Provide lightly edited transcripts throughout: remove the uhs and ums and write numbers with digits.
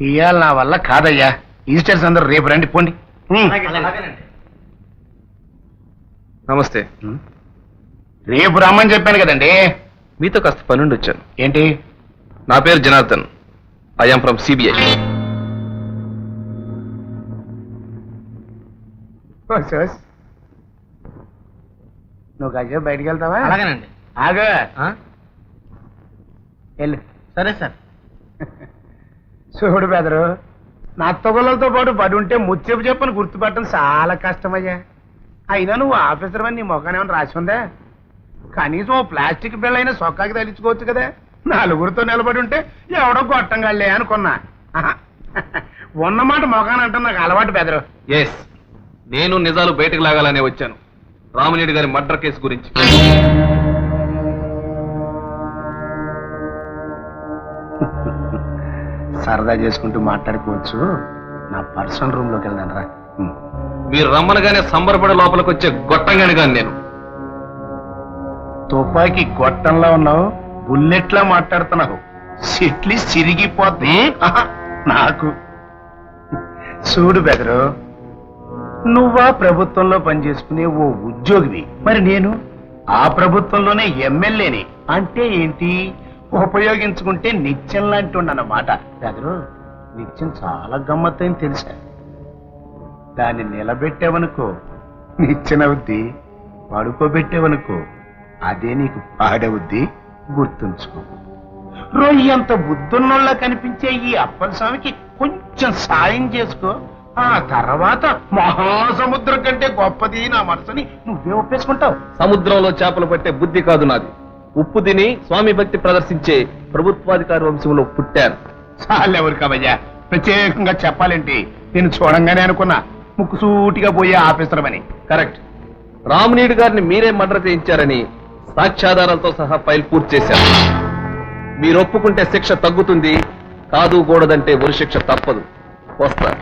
ఇవాళ నా వల్ల కాదయ్యా. ఈస్టర్స్ అందరూ రేపు రండి, పోండి. నమస్తే. రేపు రమ్మని చెప్పాను కదండి. మీతో కాస్త పనుండి వచ్చాను. ఏంటి? నా పేరు జనార్దన్. I'm from CBI. నువ్వు కాసేపు బయటికి వెళ్తావా? అలాగేనండి. ఆగు. వెళ్ళు. సరే సార్. చూడు బెదరు, నా తొగలతో పాటు పడి ఉంటే ముచ్చెపు చెప్పని గుర్తుపట్టడం చాలా కష్టమయ్యా. అయినా నువ్వు ఆఫీసర్ అని నీ మొఖాన్ని ఏమైనా రాసి ఉందా? కనీసం ఓ ప్లాస్టిక్ బిళ్ళ అయినా సొక్కాకి తగిలించుకోవచ్చు కదా. నలుగురితో నిలబడి ఉంటే ఎవడో గొట్టంగాళ్ళే అనుకున్నా. ఉన్నమాట మొఖాన్ని అంటే నాకు అలవాటు బెదరు. ఎస్, నేను నిజాలు బయటకు లాగాలనే వచ్చాను. రామినేడు గారి మర్డర్ కేసు గురించి. సరదా చేసుకుంటూ మాట్లాడుకోవచ్చు. నా పర్సనల్ రూమ్ లోకి వెళ్దాను రా. మీరు రమ్మనగానే సంబరపడే లోపలికి వచ్చే గొట్టంగాని గాని నేను. తుపాకీ గొట్టంలా ఉన్నావు, బుల్లెట్లా మాట్లాడుతున్నావు. సిట్లి సిరిగిపోద్ది నాకు. చూడు బెదరు, నువ్వా ప్రభుత్వంలో పనిచేసుకునే ఓ ఉద్యోగివి, మరి నేను ఆ ప్రభుత్వంలోనే ఎమ్మెల్యేని. అంటే ఏంటి? ఉపయోగించుకుంటే నిత్యం లాంటి ఉండన్నమాట. బెదరు, నిత్యం చాలా గమ్మత్తైన తెలుసా? దాన్ని నిలబెట్టావనుకో నిచ్చెనవుద్ది, పడుకోబెట్టావనుకో అదే నీకు పాడవుద్ది. గుర్తుంచుకో. రొయ్యంత బుద్ధున్నోళ్ళ కనిపించే ఈ అప్పల స్వామికి కొంచెం సాయం చేసుకో. ఆ తర్వాత మహాసముద్రం కంటే గొప్పది నా మనసుని నువ్వే ఒప్పేసుకుంటావు. సముద్రంలో చేపలు పట్టే బుద్ధి కాదు నాది. ఉప్పు తిని స్వామి భక్తి ప్రదర్శించే ప్రభుత్వాధికారి వంశంలో పుట్టాను. చాలెవరు కాబయ్యా, ప్రత్యేకంగా చెప్పాలేంటి? నేను చూడంగానే అనుకున్నా ముక్కుసూటిగా పోయే ఆఫీసర్ అని. కరెక్ట్. రామినేడు గారిని మీరే మర్డర్ చేయించారని సాక్ష్యాధారాలతో సహా ఫైల్ పూర్తి చేశారు. మీరు ఒప్పుకుంటే శిక్ష తగ్గుతుంది, కాదు కూడదంటే ఉరి శిక్ష తప్పదు. వస్తా.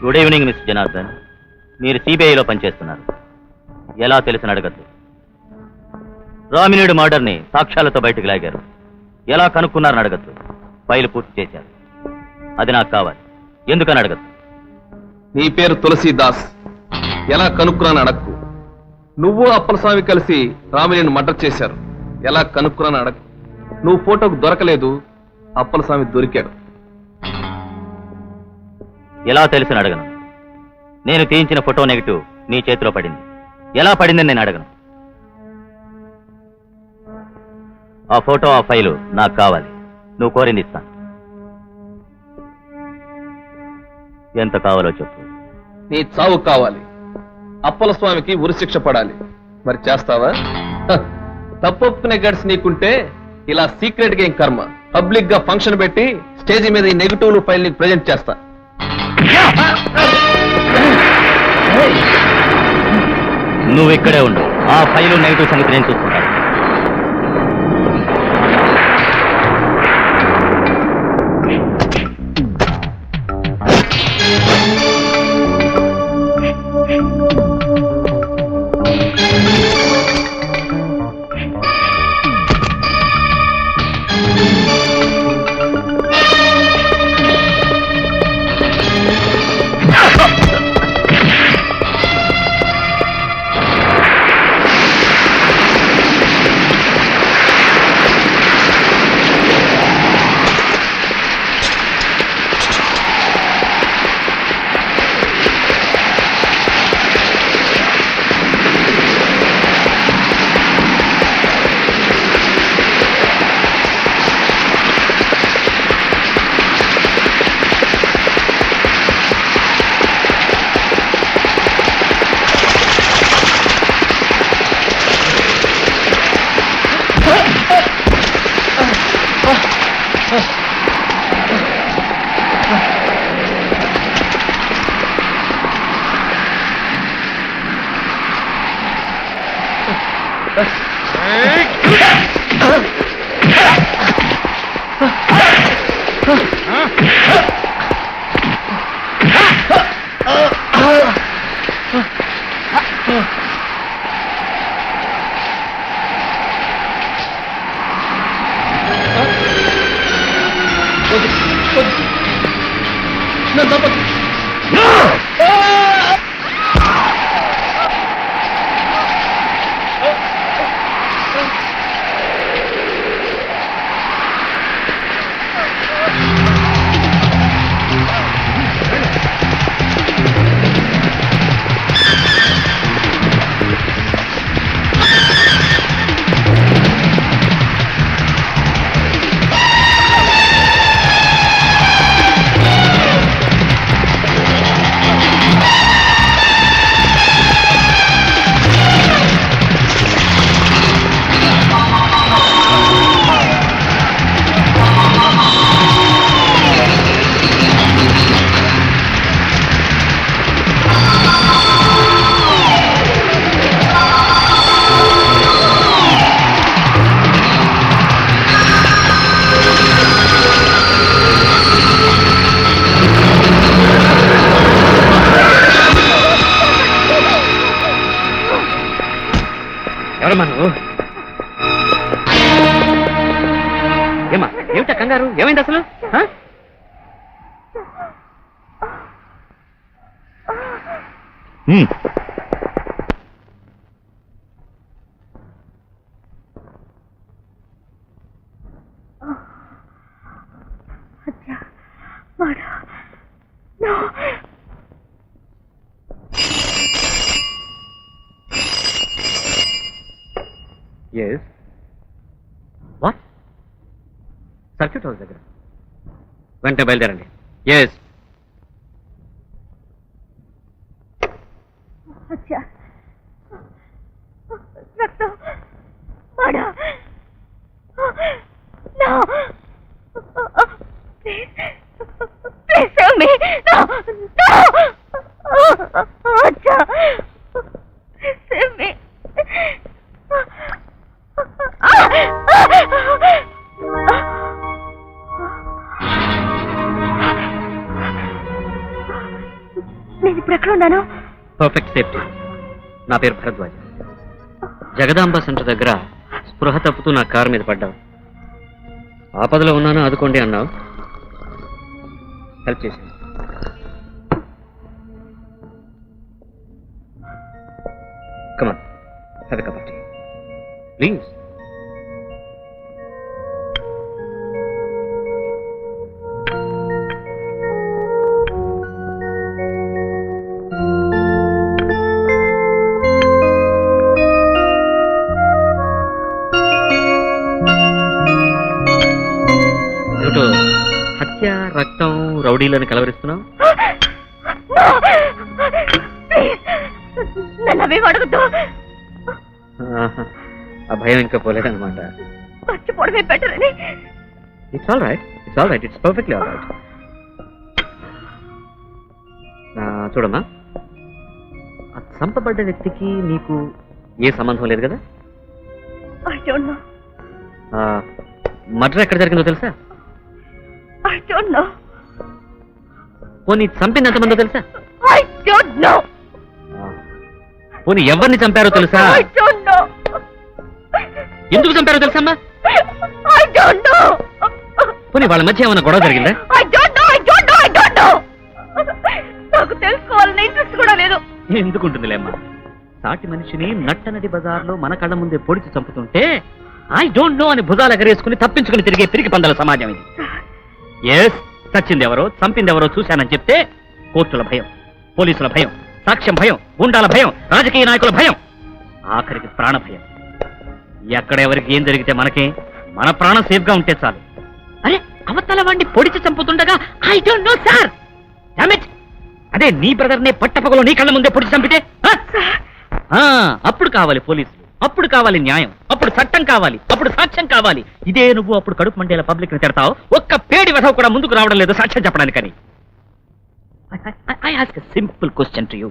Good evening miss Janardhan. మీరు సిబిఐలో పనిచేస్తున్నారు. ఎలా తెలుసని అడగద్దు. రామినేడు మర్డర్ని సాక్ష్యాలతో బయటకు లాగారు. ఎలా కనుక్కున్నారని అడగద్దు. ఫైల్ పూర్తి చేశారు. అది నాకు కావాలి. ఎందుకని అడగద్దు. నీ పేరు తులసీదాస్. ఎలా కనుక్కున్నాను అడక్కు. నువ్వు అప్పలస్వామి కలిసి రామినేని మర్డర్ చేశారు. ఎలా కనుక్కున్నాను అడక్కు. నువ్వు ఫోటోకు దొరకలేదు, అప్పలస్వామి దొరికాడు. ఎలా తెలుసని అడగను. నేను తీయించిన ఫోటో నెగిటివ్ నీ చేతిలో పడింది. ఎలా పడిందని నేను అడగను. ఆ ఫోటో, ఆ ఫైలు నాకు కావాలి. నువ్వు కోరింది ఇస్తాను. ఎంత కావాలో చెప్పు. నీ చావు కావాలి. అప్పలస్వామికి ఉరిశిక్ష పడాలి. మరి చేస్తావా? తప్పొప్పుకునే గడ్స్ నీకుంటే ఇలా సీక్రెట్ గా ఏం కర్మ. పబ్లిక్ గా ఫంక్షన్ పెట్టి స్టేజ్ మీద ఈ నెగిటివ్ ఫైల్ నీకు ప్రెజెంట్ చేస్తా. నువ్వు ఇక్కడే ఉండు. ఆ ఫైలు నెగిటివ్ సంగతి నేను చూసుకుంటాను. ఎవరమ్మా నువ్వు? ఏమా ఏమిటా కంగారు? ఏమైంది అసలు? Yes what? సర్క్యూట్ హౌస్ దగ్గర వెంటనే బయలుదేరండి. ఎస్ నేను ఇప్పుడు ఎక్కడ ఉన్నాను? Perfect safety. నా పేరు భరద్వాజ్. జగదాంబ సెంటర్ దగ్గర స్పృహ తప్పుతూ నా కారు మీద పడ్డావు. ఆపదలో ఉన్నాను, ఆదుకోండి అన్నావు. హెల్ప్ చేశాను. Come on, have a cup of tea please. ఏమిటో హత్య, రక్తం, రౌడీలను కలవరిస్తున్నావు? నన్ను అవేం అడగద్దు. ఆ భయం ఇంకా పోలేదన్నమాట. మర్చిపోవడమే బెటర్ అని. It's all right, it's all right, it's perfectly all right. చూడమ్మా, ఆ చంపబడ్డ వ్యక్తికి నీకు ఏ సంబంధం లేదు కదా? I don't know. మర్డర్ ఎక్కడ జరిగిందో తెలుసా? I don't know. పోనీ చంపింది ఎంతమందో తెలుసా? I don't know. పోనీ ఎవరిని చంపారో తెలుసా? I don't know. ఎందుకు చంపారో తెలుసమ్మా? I don't know. పోనీ వాళ్ళ మధ్య ఏమైనా గొడవ జరిగిందా? I don't know. I don't know. I don't know. నాకు తెలుసుకోవాలని ఇంట్రెస్ట్ కూడా లేదు. ఎందుకుంటుందిలేమ్మా, సాటి మనిషిని నట్టనడి బజార్లో మన కళ్ళ ముందే పొడిచి చంపుతుంటే ఐ డోంట్ నో అని భుజాలు ఎగరేసుకుని తప్పించుకుని తిరిగే పిరికి పందల సమాజం ఇది. ఎస్, చచ్చింది ఎవరో చంపింది ఎవరో చూశానని చెప్తే కోర్టుల భయం, పోలీసుల భయం, సాక్ష్యం భయం, గుండాల భయం, రాజకీయ నాయకుల భయం, ఆఖరికి ప్రాణ భయం. ఎక్కడ ఎవరికి ఏం జరిగితే మనకే, మన ప్రాణం సేఫ్ గా ఉంటే చాలు. అరే, అవతల వాడిని పొడిచి చంపుతుండగా I don't know sir, damage. అదే నీ బ్రదర్ నే పట్టపగలో నీ కళ్ళ ముందే పొడిచి చంపితే అప్పుడు కావాలి పోలీసులు, అప్పుడు కావాలి న్యాయం, అప్పుడు చట్టం కావాలి, అప్పుడు సాక్ష్యం కావాలి. ఇదే నువ్వు అప్పుడు కడుపు మండేలా పబ్లిక్ ని తిడతావు. ఒక్క పేడి వెధవ కూడా ముందుకు రావడం లేదు సాక్ష్యం చెప్పడానికని. I ask a simple question to you.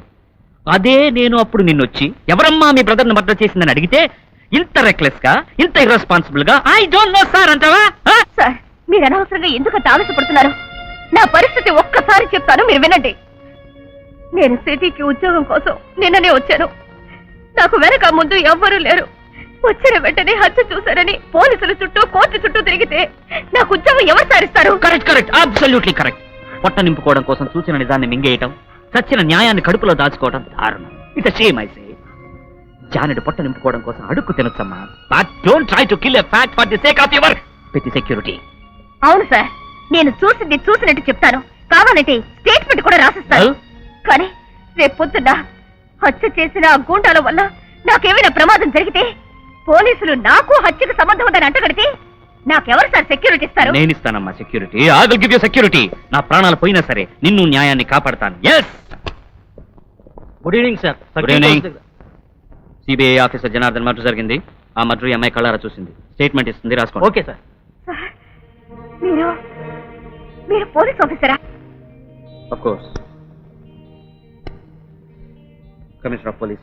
అదే నేను అప్పుడు నిన్నొచ్చి ఎవరమ్మా మీ బ్రదర్ ని మర్డర్ చేసిందని అడిగితే ఇంత రెక్లెస్ గా ఇంత ఇర్రెస్పాన్సిబుల్ గా ఐ డోంట్ నో సార్ అంటావా ఆ? సార్ మీరు అనవసరంగా ఎందుకంత ఆవేశపడుతున్నారు? నా పరిస్థితి ఒక్కసారి చెప్తాను, మీరు వినండి. నేను సిటీకి ఉద్యోగం కోసం నిన్ననే వచ్చాను. నాకు వెనక ముందు ఎవ్వరూ లేరు. వచ్చిన వెంటనే హత్య చూశారని పోలీసుల చుట్టూ కోర్టు చుట్టూ తిరిగితే నాకు ఉద్యోగం ఎవరు సారిస్తారు? Correct correct absolutely correct. పొట్ట నింపుకోవడం కోసం చూసిన నిజాన్ని మింగేయటం, చచ్చిన న్యాయాన్ని కడుపులో దాచుకోవడం దారుణం. It's shame I say. జానుడు పొట్ట నింపుకోవడం కోసం అడుక్కు తినొచ్చమ్మా. But don't try to kill a fact for the sake of your petty security. అవును సార్, నేను చూసింది చూసినట్టు చెప్తాను. కావాలంటే స్టేట్మెంట్ కూడా రాసిస్తాను. కానీ రేపు పొద్దున్న హత్య చేసిన ఆ గూండాల వల్ల నాకేమైనా ప్రమాదం జరిగితే, పోలీసులు నాకు హత్యకు సంబంధం ఉందని అంటగడితే నాకెవరు సార్ సెక్యూరిటీ ఇస్తారు? నేను ఇస్తానమ్మా security. I will give you security. నా ప్రాణాలు పోయినా సరే నిన్ను న్యాయాన్ని కాపాడతాను. Yes. Good evening sir. Good evening. CBI officer Janardhan murder జరిగింది. ఆ మర్డర్ అమ్మాయి కళ్ళారా చూసింది. స్టేట్మెంట్ ఇస్తుంది, రాసుకోండి. Okay sir. సార్, మీరు పోలీస్ ఆఫీసరా? Of course. Commissioner of police.